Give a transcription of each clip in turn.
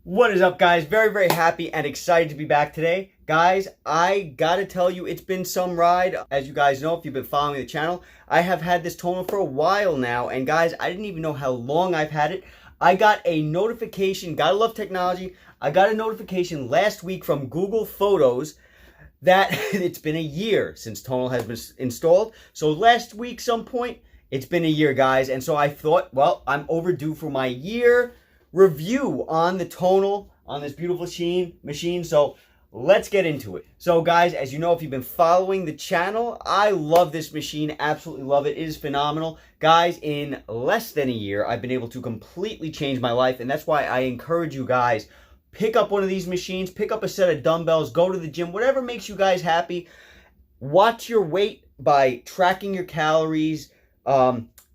What is up, guys? Very happy and excited to be back today. Guys, I gotta tell you, it's been some ride. As you guys know, if you've been following the channel, I have had this tonal for a while now. And guys, I didn't even know how long I've had it. I got a notification, gotta love technology. I got a notification last week from Google Photos that it's been a year since Tonal has been installed. So last week, some point, it's been a year, guys. And so I thought, well, I'm overdue for my year review on the Tonal, on this beautiful machine. So let's get into it. So guys, as you know, if you've been following the channel, I love this machine, absolutely love it. It is phenomenal. Guys, in less than a year, I've been able to completely change my life, and that's why I encourage you guys, pick up one of these machines, pick up a set of dumbbells, go to the gym, whatever makes you guys happy. Watch your weight by tracking your calories,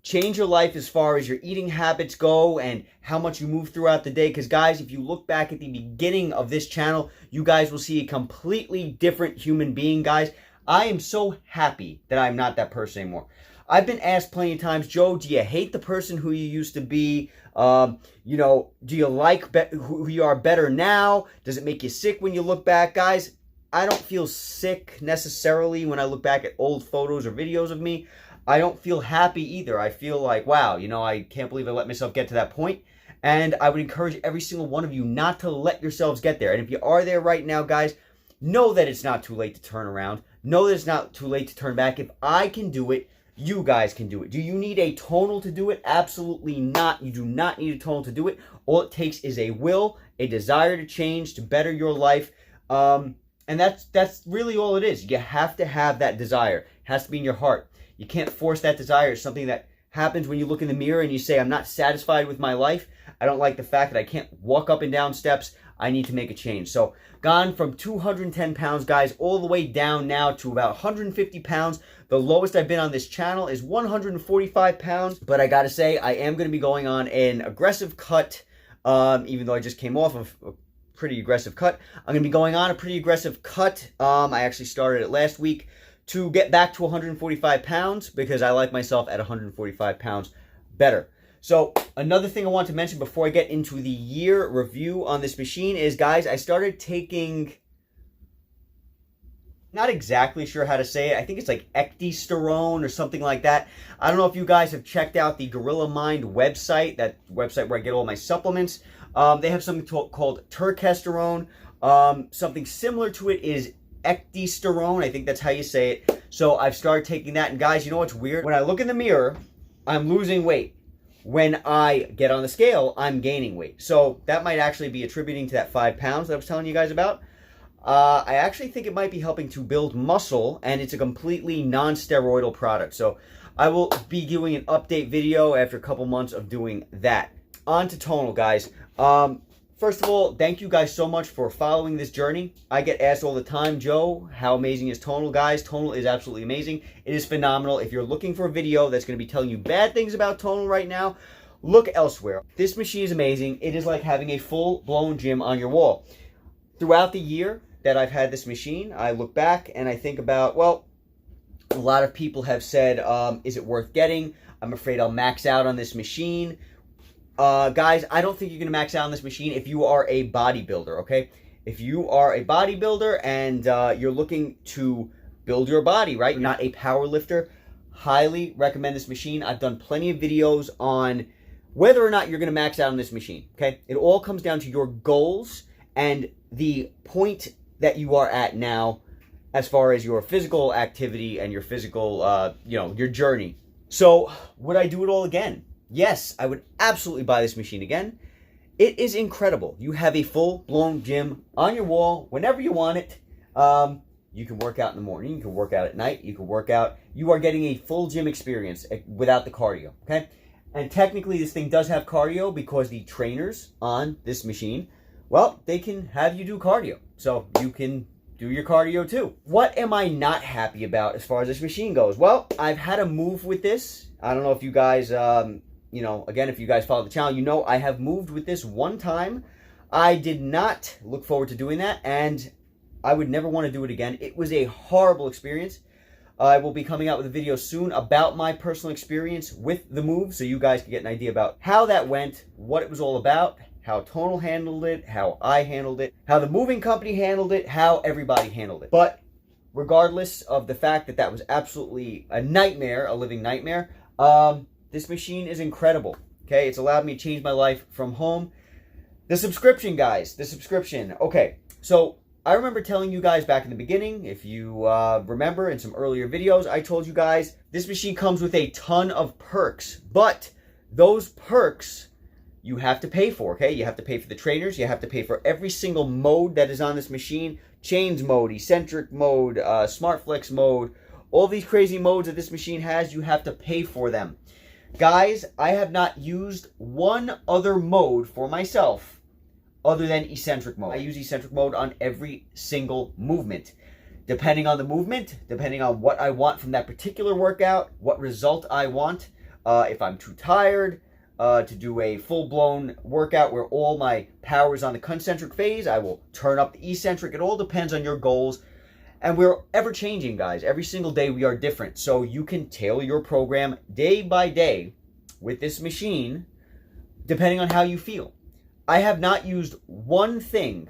change your life as far as your eating habits go and how much you move throughout the day. Because guys, if you look back at the beginning of this channel, you guys will see a completely different human being. Guys, I am so happy that I'm not that person anymore. I've been asked plenty of times, Joe, do you hate the person who you used to be? Do you like who you are better now? Does it make you sick when you look back? Guys, I don't feel sick necessarily when I look back at old photos or videos of me. I don't feel happy either. I feel like, wow, I can't believe I let myself get to that point. And I would encourage every single one of you not to let yourselves get there. And if you are there right now, guys, know that it's not too late to turn around. Know that it's not too late to turn back. If I can do it, you guys can do it. Do you need a tonal to do it? Absolutely not. You do not need a tonal to do it. All it takes is a will, a desire to change, to better your life. And that's really all it is. You have to have that desire. It has to be in your heart. You can't force that desire. It's something that happens when you look in the mirror and you say, I'm not satisfied with my life. I don't like the fact that I can't walk up and down steps. I need to make a change. So gone from 210 pounds, guys, all the way down now to about 150 pounds. The lowest I've been on this channel is 145 pounds. But I got to say, I am going to be going on an aggressive cut, even though I just came off of a pretty aggressive cut. I'm going to be going on a pretty aggressive cut. I actually started it last week to get back to 145 pounds because I like myself at 145 pounds better. So another thing I want to mention before I get into the year review on this machine is, guys, I started taking, not exactly sure how to say it. I think it's like ecdysterone or something like that. I don't know if you guys have checked out the Gorilla Mind website, that website where I get all my supplements. They have something called turkesterone. Something similar to it is ecdysterone. I think that's how you say it. So I've started taking that. And guys, you know what's weird? When I look in the mirror, I'm losing weight. When I get on the scale, I'm gaining weight. So that might actually be attributing to that 5 pounds that I was telling you guys about. I actually think it might be helping to build muscle, and it's a completely non-steroidal product. So I will be doing an update video after a couple months of doing that. On to Tonal, guys. First of all, thank you guys so much for following this journey. I get asked all the time, Joe, how amazing is Tonal? Guys, Tonal is absolutely amazing. It is phenomenal. If you're looking for a video that's going to be telling you bad things about Tonal right now, look elsewhere. This machine is amazing. It is like having a full-blown gym on your wall. Throughout the year that I've had this machine, I look back and I think about, well, a lot of people have said, is it worth getting? I'm afraid I'll max out on this machine. Guys, I don't think you're going to max out on this machine if you are a bodybuilder, okay? If you are a bodybuilder and you're looking to build your body, right? You're not a power lifter, highly recommend this machine. I've done plenty of videos on whether or not you're going to max out on this machine, okay? It all comes down to your goals and the point that you are at now as far as your physical activity and your physical, your journey. So, would I do it all again? Yes, I would absolutely buy this machine again. It is incredible. You have a full-blown gym on your wall whenever you want it. You can work out in the morning. You can work out at night. You can work out. You are getting a full gym experience without the cardio, okay? And technically, this thing does have cardio because the trainers on this machine, well, they can have you do cardio. So you can do your cardio too. What am I not happy about as far as this machine goes? Well, I've had a move with this. I don't know if you guys... again, if you guys follow the channel, you know I have moved with this one time. I did not look forward to doing that, and I would never want to do it again. It was a horrible experience. I will be coming out with a video soon about my personal experience with the move, so you guys can get an idea about how that went, what it was all about, how Tonal handled it, how I handled it, how the moving company handled it, how everybody handled it. But regardless of the fact that that was absolutely a nightmare, a living nightmare, this machine is incredible. Okay, it's allowed me to change my life from home. The subscription, guys, the subscription. Okay, so I remember telling you guys back in the beginning, if you remember in some earlier videos, I told you guys this machine comes with a ton of perks, but those perks you have to pay for, okay? You have to pay for the trainers, you have to pay for every single mode that is on this machine, chains mode, eccentric mode, smart flex mode, all these crazy modes that this machine has, you have to pay for them. Guys, I have not used one other mode for myself other than eccentric mode. I use eccentric mode on every single movement. Depending on the movement, depending on what I want from that particular workout, what result I want, if I'm too tired to do a full-blown workout where all my power is on the concentric phase, I will turn up the eccentric. It all depends on your goals. And we're ever changing, guys. Every single day we are different. So you can tailor your program day by day with this machine, depending on how you feel. I have not used one thing,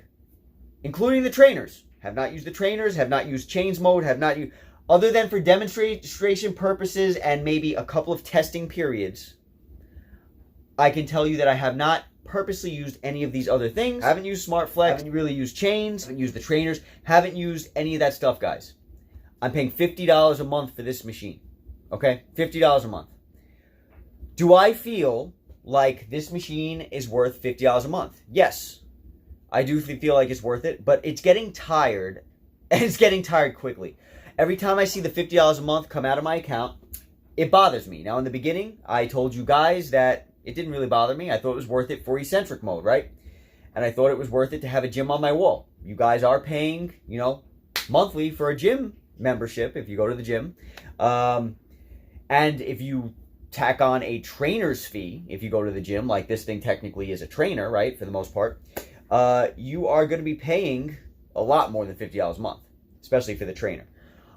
including the trainers. Have not used the trainers, have not used chains mode, have not used, other than for demonstration purposes and maybe a couple of testing periods. I can tell you that I have not purposely used any of these other things. I haven't used smart flex, haven't really used chains, haven't used the trainers, haven't used any of that stuff, guys. I'm paying $50 a month for this machine. Okay? $50 a month. Do I feel like this machine is worth $50 a month? Yes. I do feel like it's worth it, but it's getting tired, and it's getting tired quickly. Every time I see the $50 a month come out of my account, it bothers me. Now, in the beginning, I told you guys that it didn't really bother me. I thought it was worth it for eccentric mode, right? And I thought it was worth it to have a gym on my wall. You guys are paying, you know, monthly for a gym membership if you go to the gym. And if you tack on a trainer's fee, if you go to the gym, like this thing technically is a trainer, right, for the most part, you are going to be paying a lot more than $50 a month, especially for the trainer.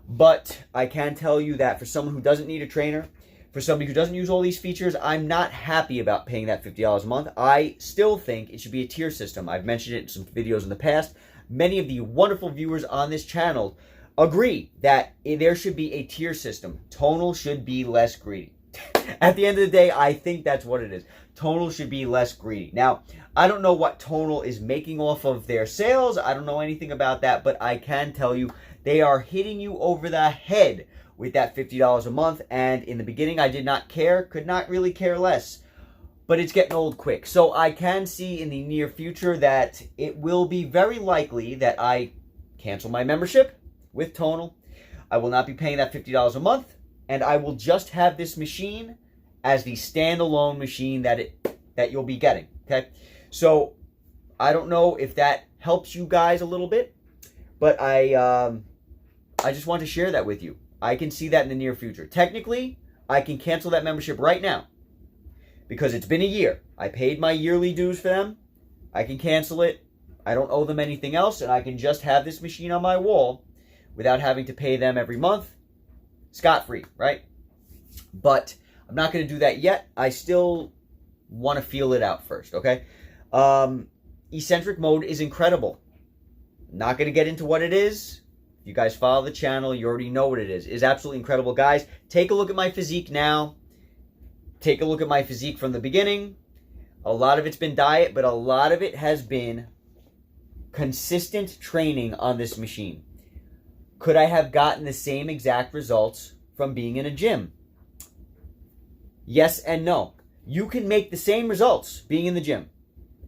But I can tell you that for someone who doesn't need a trainer, for somebody who doesn't use all these features, I'm not happy about paying that $50 a month. I still think it should be a tier system. I've mentioned it in some videos in the past. Many of the wonderful viewers on this channel agree that there should be a tier system. Tonal should be less greedy. At the end of the day, I think that's what it is. Tonal should be less greedy. Now, I don't know what Tonal is making off of their sales. I don't know anything about that, but I can tell you they are hitting you over the head with that $50 a month. And in the beginning, I did not care, could not really care less. But it's getting old quick. So I can see in the near future that it will be very likely that I cancel my membership with Tonal. I will not be paying that $50 a month. And I will just have this machine as the standalone machine that you'll be getting. Okay? So I don't know if that helps you guys a little bit. But I just want to share that with you. I can see that in the near future. Technically, I can cancel that membership right now because it's been a year. I paid my yearly dues for them. I can cancel it. I don't owe them anything else, and I can just have this machine on my wall without having to pay them every month, scot-free, right? But I'm not going to do that yet. I still want to feel it out first, okay? Eccentric mode is incredible. Not going to get into what it is. You guys follow the channel, you already know what it is. It's absolutely incredible. Guys, take a look at my physique now. Take a look at my physique from the beginning. A lot of it's been diet, but a lot of it has been consistent training on this machine. Could I have gotten the same exact results from being in a gym? Yes and no. You can make the same results being in the gym.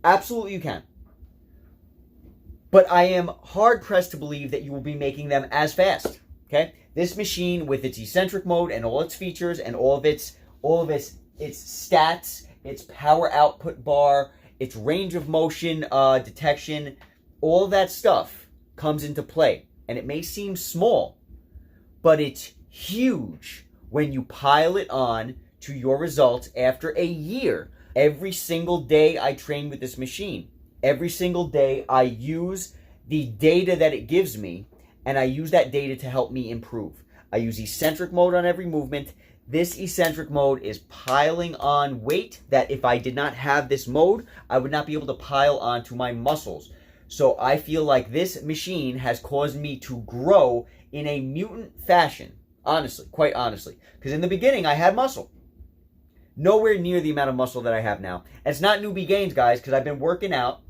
Absolutely you can. But I am hard-pressed to believe that you will be making them as fast, okay? This machine, with its eccentric mode and all its features and all of its stats, its power output bar, its range of motion detection, all of that stuff comes into play. And it may seem small, but it's huge when you pile it on to your results after a year. Every single day I train with this machine. Every single day, I use the data that it gives me, and I use that data to help me improve. I use eccentric mode on every movement. this eccentric mode is piling on weight that if I did not have this mode, I would not be able to pile onto my muscles. So I feel like this machine has caused me to grow in a mutant fashion, honestly, quite honestly. Because in the beginning, I had muscle. Nowhere near the amount of muscle that I have now. And it's not newbie gains, guys, because I've been working out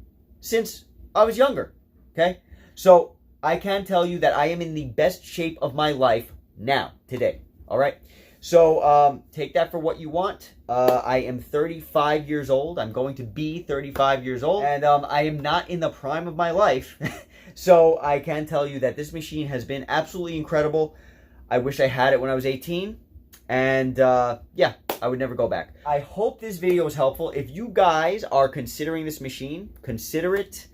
since I was younger, okay? So I can tell you that I am in the best shape of my life now, today, all right? So take that for what you want. I am 35 years old. I'm going to be 35 years old. And I am not in the prime of my life. So I can tell you that this machine has been absolutely incredible. I wish I had it when I was 18. And yeah, I would never go back. I hope this video was helpful. If you guys are considering this machine, consider it.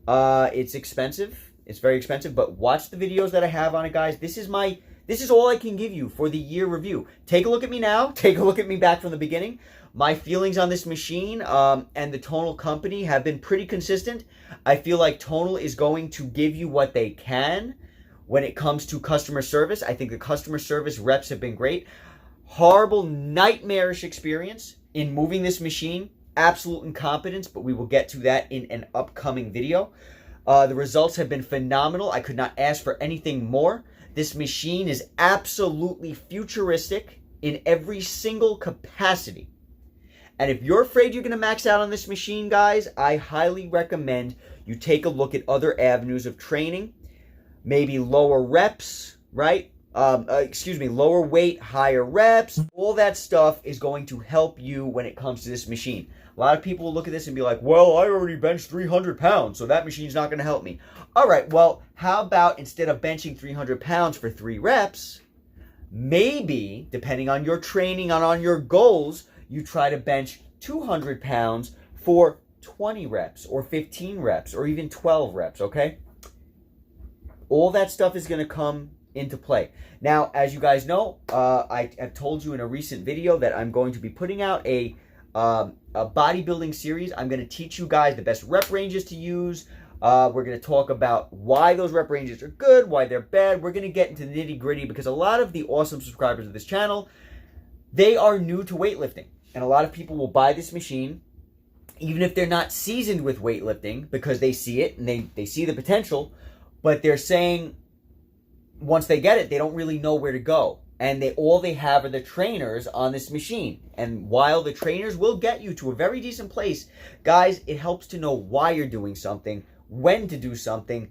It's expensive. It's very expensive. But watch the videos that I have on it, guys. This is all I can give you for the year review. Take a look at me now. Take a look at me back from the beginning. My feelings on this machine and the Tonal company have been pretty consistent. I feel like Tonal is going to give you what they can when it comes to customer service. I think the customer service reps have been great. Horrible, nightmarish experience in moving this machine. Absolute incompetence, but we will get to that in an upcoming video. The results have been phenomenal. I could not ask for anything more. This machine is absolutely futuristic in every single capacity. And if you're afraid you're going to max out on this machine, guys, I highly recommend you take a look at other avenues of training. Maybe lower reps, right? Lower weight, higher reps. All that stuff is going to help you when it comes to this machine. A lot of people will look at this and be like, well, I already benched 300 pounds, so that machine's not going to help me. All right, well, how about instead of benching 300 pounds for 3 reps, maybe, depending on your training and on your goals, you try to bench 200 pounds for 20 reps or 15 reps or even 12 reps, okay? All that stuff is going to come into play. Now, as you guys know, I have told you in a recent video that I'm going to be putting out a bodybuilding series. I'm going to teach you guys the best rep ranges to use. We're going to talk about why those rep ranges are good, why they're bad. We're going to get into the nitty gritty because a lot of the awesome subscribers of this channel, they are new to weightlifting. And a lot of people will buy this machine, even if they're not seasoned with weightlifting, because they see it and they see the potential, but they're saying once they get it, they don't really know where to go. And all they have are the trainers on this machine. And while the trainers will get you to a very decent place, guys, it helps to know why you're doing something, when to do something,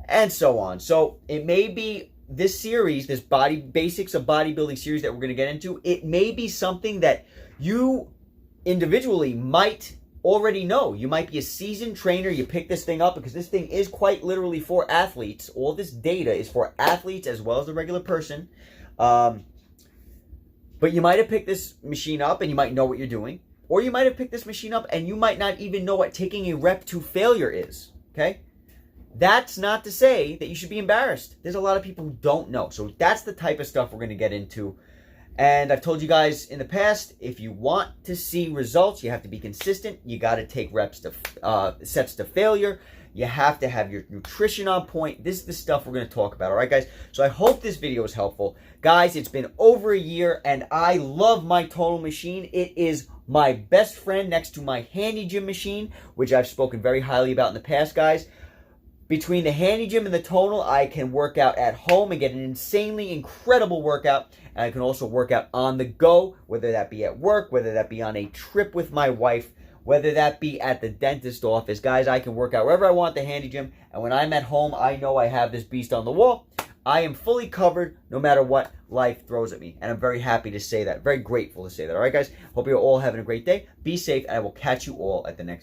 and so on. So it may be this series, this basics of bodybuilding series that we're going to get into, it may be something that you individually might already know. You might be a seasoned trainer. You pick this thing up because this thing is quite literally for athletes. All this data is for athletes as well as the regular person. But you might have picked this machine up and you might know what you're doing. Or you might have picked this machine up and you might not even know what taking a rep to failure is. Okay? That's not to say that you should be embarrassed. There's a lot of people who don't know. So that's the type of stuff we're going to get into. And I've told you guys in the past, if you want to see results, you have to be consistent. You got to take sets to failure. You have to have your nutrition on point. This is the stuff we're going to talk about. All right, guys? So I hope this video was helpful. Guys, it's been over a year, and I love my Tonal machine. It is my best friend next to my Handy Gym machine, which I've spoken very highly about in the past, guys. Between the Handy Gym and the Tonal, I can work out at home and get an insanely incredible workout. And I can also work out on the go, whether that be at work, whether that be on a trip with my wife, whether that be at the dentist office. Guys, I can work out wherever I want at the Handy Gym. And when I'm at home, I know I have this beast on the wall. I am fully covered no matter what life throws at me. And I'm very happy to say that. Very grateful to say that. All right, guys? Hope you're all having a great day. Be safe, and I will catch you all at the next video.